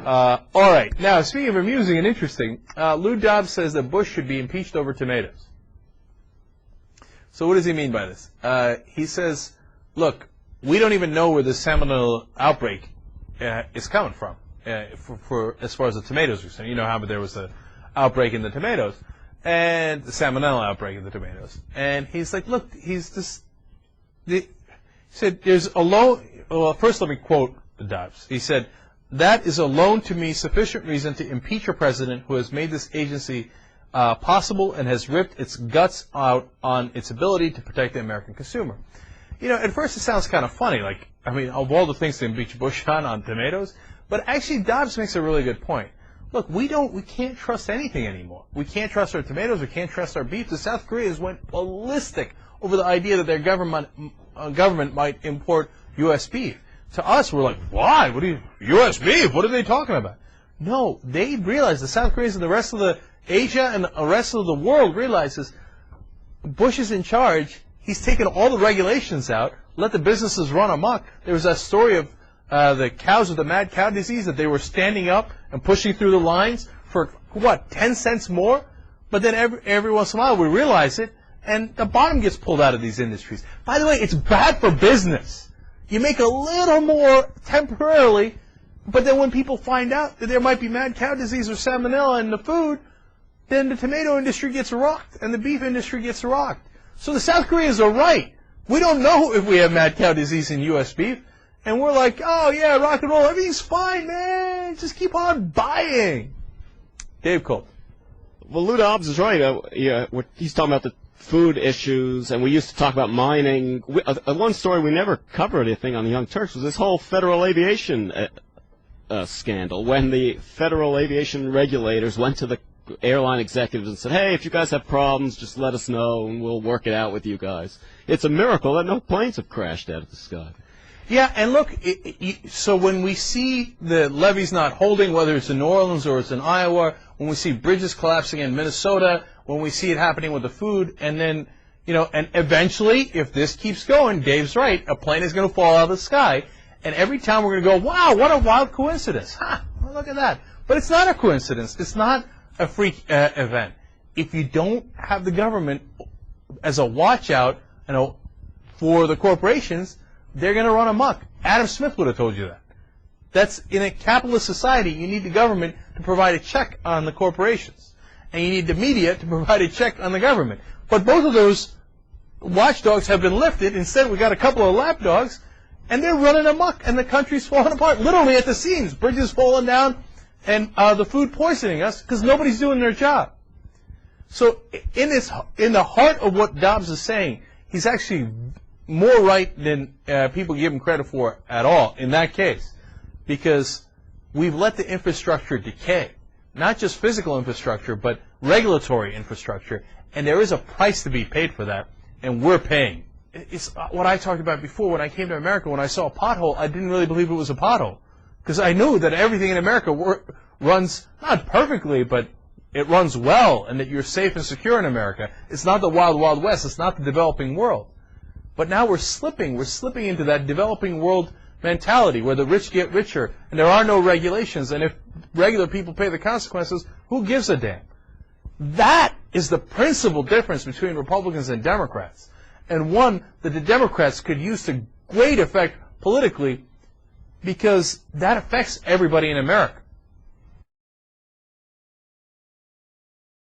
All right. Now, speaking of amusing and interesting, Lou Dobbs says that Bush should be impeached over tomatoes. So what does he mean by this? He says, look, we don't even know where the salmonella outbreak is coming from for as far as the tomatoes are concerned. You know how there was the outbreak in the tomatoes and the salmonella outbreak in the tomatoes. And he's like, look, he said, there's alone. Well, first let me quote Dobbs. He said, that is alone to me sufficient reason to impeach a president who has made this agency possible and has ripped its guts out on its ability to protect the American consumer. You know, at first it sounds kind of funny, like, I mean, of all the things to impeach Bush on tomatoes, but actually Dobbs makes a really good point. Look, we can't trust anything anymore. We can't trust our tomatoes, we can't trust our beef. The South Koreans went ballistic over the idea that their government might import U.S. beef. To us, we're like, why? What do you, U.S. beef? What are they talking about? No, they realize, the South Koreans and the rest of the Asia and the rest of the world realizes Bush is in charge. He's taken all the regulations out, let the businesses run amok. There was that story of the cows with the mad cow disease that they were standing up and pushing through the lines for, what, 10 cents more? But then every once in a while we realize it, and the bottom gets pulled out of these industries. By the way, it's bad for business. You make a little more temporarily, but then when people find out that there might be mad cow disease or salmonella in the food, then the tomato industry gets rocked and the beef industry gets rocked. So the South Koreans are right. We don't know if we have mad cow disease in U.S. beef, and we're like, oh yeah, rock and roll, everything's fine, man. Just keep on buying. Dave Colt. Well, Lou Dobbs is right. He's talking about the food issues, and we used to talk about mining. One story we never covered, I think, on the Young Turks was this whole federal aviation scandal, when the federal aviation regulators went to the airline executives and said, hey, if you guys have problems, just let us know, and we'll work it out with you guys. It's a miracle that no planes have crashed out of the sky. Yeah, and look, so when we see the levees not holding, whether it's in New Orleans or it's in Iowa, when we see bridges collapsing in Minnesota, when we see it happening with the food, and then, you know, and eventually, if this keeps going, Dave's right, a plane is going to fall out of the sky, and every time we're going to go, wow, what a wild coincidence. Well, look at that. But it's not a coincidence. It's not a freak event. If you don't have the government as a watch out, you know, for the corporations, they're going to run amok. Adam Smith would have told you that. That's, in a capitalist society, you need the government to provide a check on the corporations. And you need the media to provide a check on the government. But both of those watchdogs have been lifted. Instead, we got a couple of lapdogs, and they're running amok, and the country's falling apart, literally at the seams. Bridges falling down, and the food poisoning us because nobody's doing their job. So in the heart of what Dobbs is saying, he's actually more right than people give him credit for at all in that case, because we've let the infrastructure decay, not just physical infrastructure, but regulatory infrastructure, and there is a price to be paid for that, and we're paying. It's what I talked about before. When I came to America, when I saw a pothole, I didn't really believe it was a pothole, because I knew that everything in America runs not perfectly, but it runs well, and that you're safe and secure in America. It's not the wild, wild west. It's not the developing world. But now we're slipping into that developing world mentality where the rich get richer and there are no regulations, and if regular people pay the consequences, who gives a damn? That is the principal difference between Republicans and Democrats, and one that the Democrats could use to great effect politically, because that affects everybody in America.